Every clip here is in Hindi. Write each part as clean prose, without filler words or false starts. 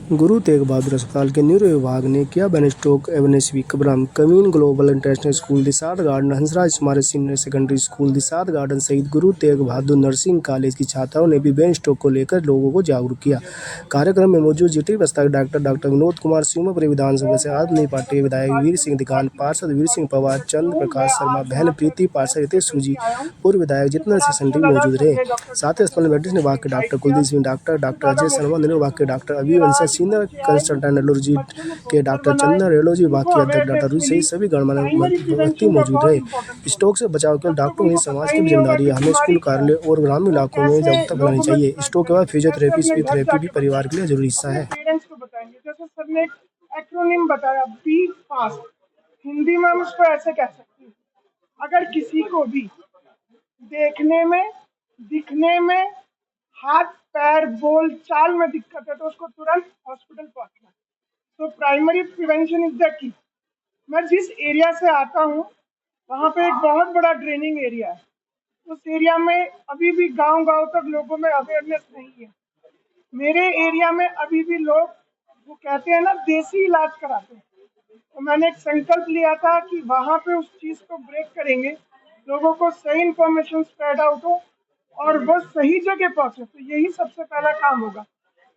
गुरु तेग बहादुर अस्पताल के न्यूरो विभाग ने किया बैन स्ट्रोक अवेयरनेस वीक कबराम कमीन ग्लोबल इंटरनेशनल स्कूल दिसाद गार्डन हंसराज स्मारक सीनियर सेकेंडरी स्कूल दिसाद गार्डन सहित गुरु तेग बहादुर नर्सिंग कॉलेज की छात्राओं ने भी ब्रेन स्ट्रोक को लेकर लोगों को जागरूक किया। कार्यक्रम में मौजूद जीटी प्रस्तावक डॉक्टर विनोद कुमार सिंहपुरी विधानसभा से आदमी पार्टी विधायक वीर सिंह दिगान, पार्षद वीर सिंह पवार, चंद्र प्रकाश शर्मा, बहन प्रीति, पार्षद रितेश सूजी, पूर्व विधायक जितेंद्र सिंह संडी मौजूद रहे। साथ ही अस्पताल मेडिसिन विभाग के doctor Kuldeep Singh, doctor Ajay Sharma, neuro विभाग के डॉक्टर अभिवंशन, सीनियर कंसल्टेंट एलर्जी के डॉक्टर चंदन, रेडियोलॉजी विभाग के अध्यक्ष डॉक्टर रुचि सहित सभी गणमान्य व्यक्ति मौजूद रहे। स्ट्रोक से बचाव केवल डॉक्टरों की समाज की भी जिम्मेदारी है। हमें स्कूल, कार्यालय और ग्रामीण इलाकों में जागरूकता फैलानी चाहिए। स्ट्रोक के बाद फिजियोथेरेपी, स्पीच थेरेपी भी परिवार के लिए जरूरी हिस्सा है। पेरेंट्स को बताएंगे, जैसे सर ने एक एक्रोनिम बताया बी फास्ट, हिंदी में हम उसको ऐसे कह सकते हैं, अगर किसी को भी देखने में, दिखने में, हाथ पैर बोल चाल में दिक्कत है तो उसको तुरंत हॉस्पिटल पहुंचना। तो primary prevention is the key. मैं जिस एरिया से आता हूँ वहाँ पे एक बहुत बड़ा ड्रेनिंग एरिया है। उस एरिया में अभी भी गांव-गांव तक लोगों में अवेयरनेस नहीं है। मेरे एरिया में अभी भी लोग वो कहते हैं ना देसी इलाज कराते हैं। तो मैंने एक संकल्प लिया था कि वहाँ पे उस चीज को ब्रेक करेंगे, लोगों को सही इंफॉर्मेशन स्प्रेड आउट हो और वो सही जगह पहुंचे। तो यही सबसे पहला काम होगा।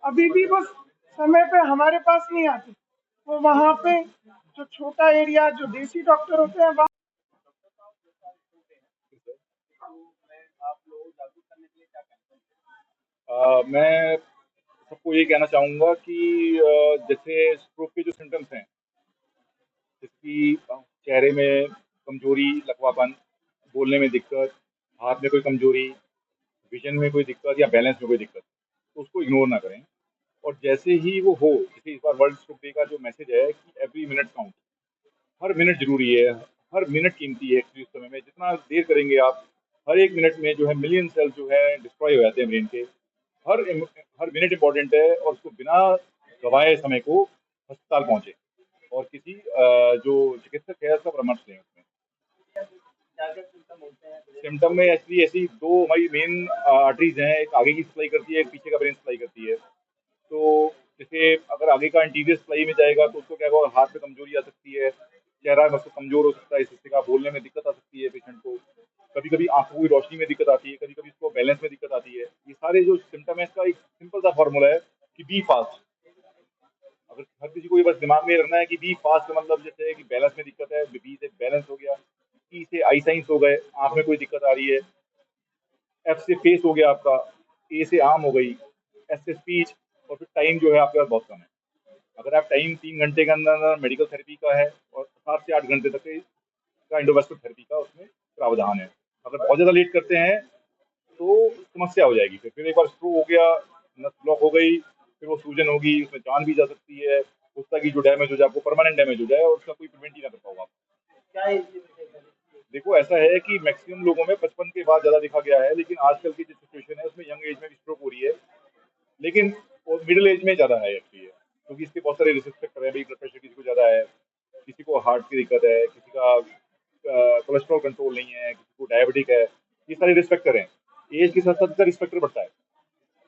अभी भी वो समय पे हमारे पास नहीं आते, वो वहाँ पे जो छोटा एरिया जो देसी डॉक्टर होते हैं मैं सबको ये कहना चाहूँगा कि जैसे स्ट्रोक के जो सिम्टम्स हैं, जिसकी चेहरे में कमजोरी, लकवापन, बोलने में दिक्कत, हाथ में कोई कमजोरी, विजन में कोई दिक्कत या बैलेंस में कोई दिक्कत, तो उसको इग्नोर ना करें। और जैसे ही वो हो, जैसे इस बार वर्ल्ड स्ट्रोक डे का जो मैसेज है कि एवरी मिनट काउंट, हर मिनट जरूरी है, हर मिनट कीमती है। एक्चुअली इस समय में जितना देर करेंगे आप, हर एक मिनट में जो है मिलियन सेल्स जो है डिस्ट्रॉय हो जाते हैं ब्रेन के। हर मिनट इंपॉर्टेंट है और उसको बिना गवाए समय को अस्पताल पहुंचे और किसी जो चिकित्सक है उसका परामर्श लें। उसमें सिम्टम में एक्चुअली ऐसी दो हमारी मेन आर्टरीज हैं, एक आगे की सप्लाई करती है, एक पीछे का ब्रेन सप्लाई करती है। तो जैसे अगर आगे का इंटीरियर सप्लाई में जाएगा तो उसको क्या होगा, हाथ में कमजोरी आ सकती है, चेहरा मतलब कमजोर हो सकता है, इससे का बोलने में दिक्कत आ सकती है पेशेंट को, कभी कभी आंखों की रोशनी में दिक्कत आती है, कभी कभी उसको बैलेंस में दिक्कत आती है। ये सारे जो सिम्टम है इसका एक सिंपल सा फॉर्मूला है कि बी फास्ट। अगर हर किसी को ये बस दिमाग में रखना है कि बी फास्ट का मतलब जैसे कि बैलेंस में दिक्कत है, बी से बैलेंस हो गया, ई से आई साइंस हो गए, आंख में कोई दिक्कत आ रही है, एफ से फेस हो गया आपका, ए से आर्म हो गई, एस से स्पीच, और फिर टाइम जो है आपके पास बहुत कम है। अगर आप टाइम 3 घंटे के अंदर मेडिकल थेरेपी का है और 7 से 8 घंटे तक का इंडोवेस्कुलर थेरेपी का उसमें प्रावधान है। अगर बहुत ज़्यादा लेट करते हैं तो समस्या हो जाएगी। फिर एक बार स्ट्रोक हो गया, नस ब्लॉक हो गई, फिर वो सूजन होगी, उसमें जान भी जा सकती है, पुस्ता की जो डैमेज हो जाए आपको परमानेंट डैमेज हो जाए और उसका कोई प्रिवेंट ही ना कर पाओ आप। देखो ऐसा है कि मैक्सिमम लोगों में 55 के बाद ज़्यादा देखा गया है, लेकिन आजकल की जो सिचुएशन है उसमें यंग एज में भी स्ट्रोक हो रही है, लेकिन वो मिडिल एज में ज़्यादा है एक्चुअली, क्योंकि इसके बहुत सारे रिस्क फैक्टर है। ब्लड प्रेशर किसी को ज़्यादा है, किसी को हार्ट की दिक्कत है, किसी का कोलेस्ट्रॉल कंट्रोल नहीं है, किसी को डायबिटिक है, ये सारे रिस्क फैक्टर हैं। एज के साथ साथ इसका रिस्क फैक्टर बढ़ता है।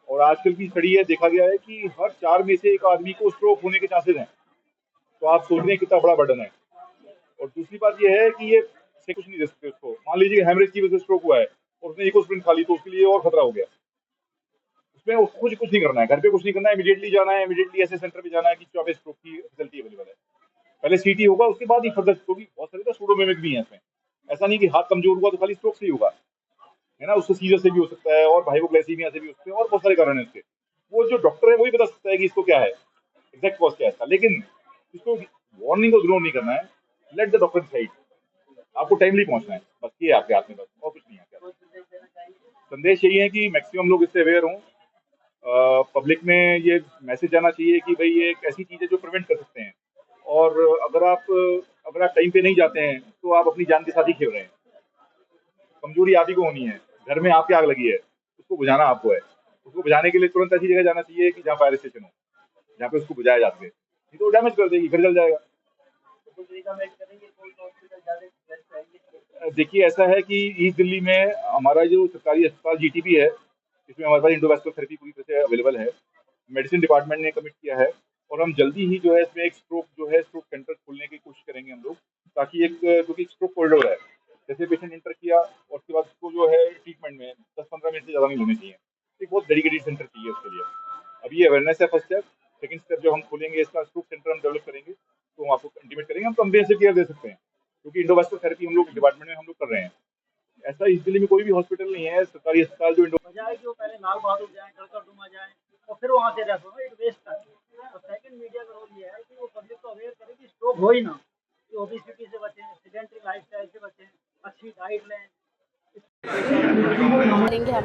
और आजकल की स्टडी है, देखा गया है कि हर 4 में से एक आदमी को स्ट्रोक होने के चांसेस हैं। तो आप सोच रहे हैं कितना बड़ा बर्डन है। और दूसरी बात ये है कि ये से कुछ नहीं दे सकते उसको। मान लीजिए हेमरेज की वजह से स्ट्रोक हुआ है और उसने इकोस्प्रिन खा ली तो उसके लिए और खतरा हो गया। उसमें उसको कुछ नहीं करना है, घर पे कुछ नहीं करना है, इमीडिएटली जाना है, इमीडिएटली ऐसे सेंटर पे जाना है कि जहाँ पे स्ट्रोक की फैसिलिटी अवेलेबल है। पहले सीटी होगा, उसके बाद ही फर्दर, क्योंकि बहुत सारे तो सूडोमिमिक भी हैं इसमें। ऐसा नहीं कि हाथ कमजोर हुआ तो खाली स्ट्रोक से ही होगा, है ना, उससे सीजर से भी हो सकता है और हाइपोग्लाइसीमिया से भी हो सकते हैं और बहुत सारे कारण हैं इसके। वो जो डॉक्टर है वही बता सकता है कि इसको क्या है, एग्जैक्ट कॉज क्या है इसका। लेकिन इसको वार्निंग को इग्नोर नहीं करना है, लेट द डॉक्टर डिसाइड। आपको टाइमली पहुंचना है, बस ये आपके हाथ में, बस और कुछ नहीं है आपके हाथ में। संदेश यही है कि मैक्सिमम लोग इससे अवेयर हों। पब्लिक में ये मैसेज जाना चाहिए कि भाई ये एक ऐसी चीज़ है जो प्रिवेंट कर सकते हैं। और अगर आप टाइम पे नहीं जाते हैं तो आप अपनी जान के साथ ही खेल रहे हैं। कमजोरी आप ही को होनी है। घर में आपके आग लगी है, उसको बुझाना आपको है। उसको बुझाने के लिए तुरंत ऐसी जगह जाना चाहिए कि जहाँ फायर स्टेशन हो, जहाँ पे उसको बुझाया जा सके। नहीं तो डैमेज कर देगी, फिर जल जाएगा। देखिए ऐसा है कि ईस्ट दिल्ली में हमारा जो सरकारी अस्पताल जीटीबी है, इसमें हमारे पास इंडोवेस्कुलर थेरेपी पूरी तरह से अवेलेबल है। मेडिसिन डिपार्टमेंट ने कमिट किया है और हम जल्दी ही जो है इसमें एक स्ट्रोक सेंटर खोलने की कोशिश करेंगे हम लोग, ताकि एक क्योंकि स्ट्रोक कॉरिडोर है, जैसे पेशेंट इंटर किया और उसके बाद उसको जो है ट्रीटमेंट में 10-15 मिनट से ज़्यादा नहीं होने चाहिए। एक बहुत डेडिकेटेड सेंटर चाहिए उसके लिए। अभी ये अवेयरनेस है फर्स्ट स्टेप। सेकंड स्टेप जो हम खोलेंगे इसका स्ट्रोक सेंटर हम डेवलप करेंगे, तो हम आपको इंटीमेट करेंगे, हम कम्प्रिहेंसिव केयर दे सकते हैं, क्योंकि इंडोवास्कुलर थेरेपी हम लोग डिपार्टमेंट में हम लोग कर रहे हैं। ऐसा इस दिल्ली में कोई भी हॉस्पिटल नहीं है सरकारी अस्पताल जो बजाय कि वो पहले लाल बहादुर जाएं, कड़कड़डुमा जाएं और फिर वहाँ से रेफर हो, एक वेस्ट है। और सेकंड मीडिया का रोल ये है कि वो पब्लिक को अवेयर करे कि स्ट्रोक हो ही ना, कि ओबेसिटी से बचें, सेडेंटरी लाइफस्टाइल से बचें, अच्छी डाइट लें। करेंगे हम।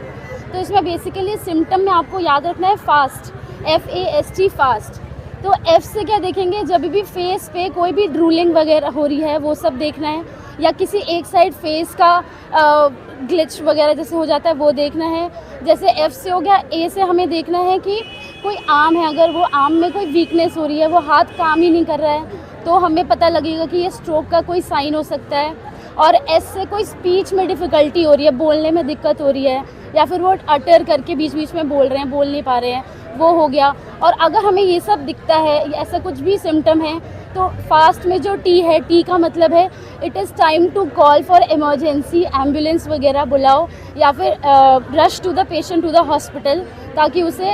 तो इसमें बेसिकली सिम्टम में आपको याद रखना है फास्ट, FAST फास्ट। तो F से क्या देखेंगे, जब भी फेस पे कोई भी ड्रूलिंग वगैरह हो रही है वो सब देखना है, या किसी एक साइड फेस का ग्लिच वगैरह जैसे हो जाता है वो देखना है। जैसे F से हो गया। A से हमें देखना है कि कोई आर्म है, अगर वो आर्म में कोई वीकनेस हो रही है, वो हाथ काम ही नहीं कर रहा है, तो हमें पता लगेगा कि ये स्ट्रोक का कोई साइन हो सकता है। और S से कोई स्पीच में डिफ़िकल्टी हो रही है, बोलने में दिक्कत हो रही है, या फिर वो अटर करके बीच बीच में बोल रहे हैं, बोल नहीं पा रहे हैं, वो हो गया। और अगर हमें ये सब दिखता है, ऐसा कुछ भी सिम्टम है, तो फास्ट में जो T है, T का मतलब है it is time to call for emergency, ambulance वगैरह बुलाओ, या फिर rush to the patient to the hospital, ताकि उसे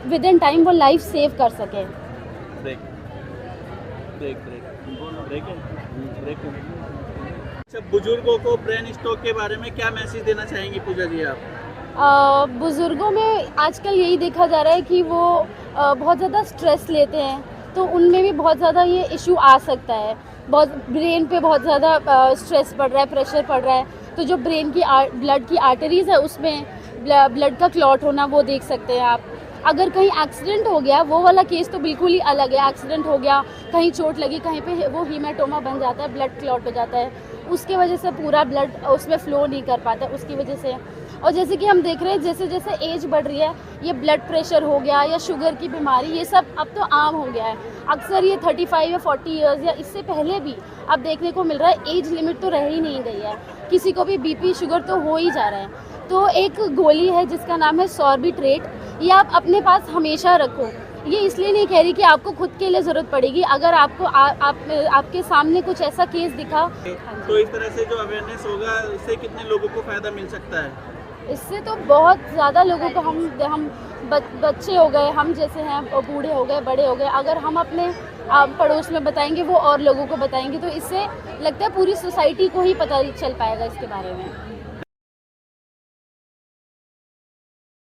विद इन टाइम वो लाइफ सेव कर सके। अच्छा, बुजुर्गों को ब्रेन स्ट्रोक के बारे में क्या मैसेज देना चाहेंगी पूजा जी आप? बुज़ुर्गों में आजकल यही देखा जा रहा है कि वो बहुत ज़्यादा स्ट्रेस लेते हैं, तो उनमें भी बहुत ज़्यादा ये इशू आ सकता है। बहुत ब्रेन पे बहुत ज़्यादा स्ट्रेस पड़ रहा है, प्रेशर पड़ रहा है, तो जो ब्रेन की ब्लड की आर्टरीज़ है उसमें ब्लड का क्लॉट होना वो देख सकते हैं आप। अगर कहीं एक्सीडेंट हो गया, वो वाला केस तो बिल्कुल ही अलग है। एक्सीडेंट हो गया, कहीं चोट लगी, कहीं पे वो हीमाटोमा बन जाता है, ब्लड क्लॉट हो जाता है, उसके वजह से पूरा ब्लड उसमें फ़्लो नहीं कर पाता, उसकी वजह से। और जैसे कि हम देख रहे हैं, जैसे जैसे एज बढ़ रही है, ये ब्लड प्रेशर हो गया या शुगर की बीमारी, ये सब अब तो आम हो गया है। अक्सर ये 35 या 40 इयर्स या इससे पहले भी अब देखने को मिल रहा है। एज लिमिट तो रह ही नहीं गई है, किसी को भी BP शुगर तो हो ही जा रहा है। तो एक गोली है जिसका नाम है सॉर्बिट्रेट, ये आप अपने पास हमेशा रखो। ये इसलिए नहीं कह रही कि आपको खुद के लिए ज़रूरत पड़ेगी, अगर आपको आपके सामने कुछ ऐसा केस दिखा। तो इस तरह से जो अवेयरनेस होगा, इससे कितने लोगों को फ़ायदा मिल सकता है? इससे तो बहुत ज़्यादा लोगों को, हम बच्चे हो गए, हम जैसे हैं, बूढ़े हो गए, बड़े हो गए, अगर हम अपने पड़ोस में बताएंगे, वो और लोगों को बताएंगे, तो इससे लगता है पूरी सोसाइटी को ही पता चल पाएगा इसके बारे में।